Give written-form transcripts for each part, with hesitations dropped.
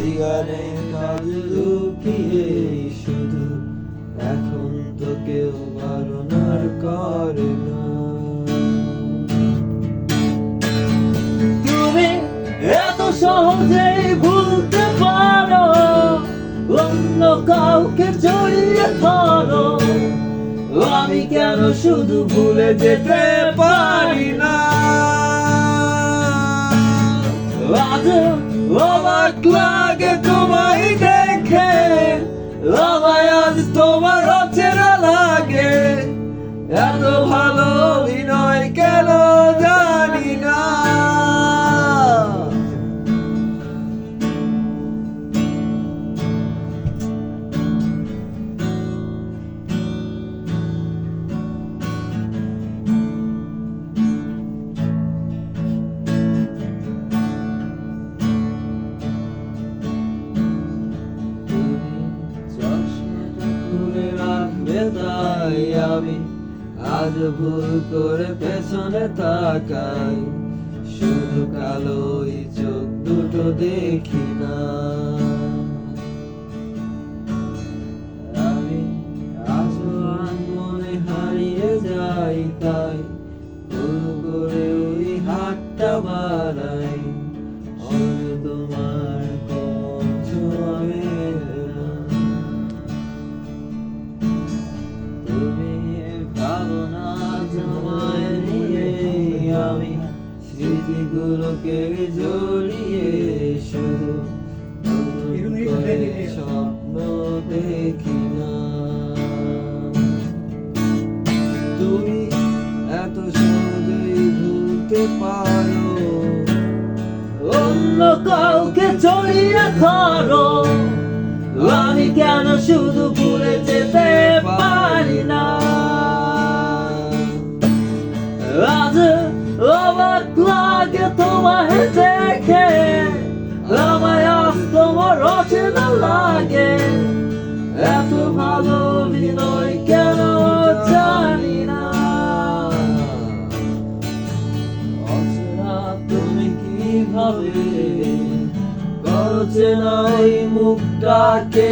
Cigarette আজ লুকিয়ে শুধু, এখন তো কেউ বারণ আর করে না। তুমি এত সহজেই ভুলতে পারো, অন্য কাউকে জড়িয়ে ধরো, আমি কেন শুধু ভুলে যেতে পারি না? আজ অবাক লাগে তোমায় দেখে, আমায় আজ তোমার অচেনা লাগে। এত ভালো অভিনয় কেন জানি না। তাই আমি আজ ভুল করে পেছনে তাকাই, শুধু কালোই চোখ দুটো দেখি না। আমি আসমান মনে হারিয়ে যাই, তাই ভুল করে ওই হাতটা বাড়াই, তোমার কোন ছোঁয়াবে না। আমি স্মৃতিগুলোকে জড়িয়ে শুধু স্বপ্ন দেখি না। তুমি এত সহজেই ভুলতে পারো, অন্য কাউকে জড়িয়ে ধরো, আমি কেন শুধু ভুলে যেতে পারি না? আজ অবাক লাগে তোমায় দেখে, আমায় আজ তোমার অচেনা লাগে। এত ভালো অভিনয় কেন জানি না। অচেনা তুমি কিভাবে করো চেনা এই মুখটাকে,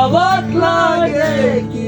অবাক লাগে কি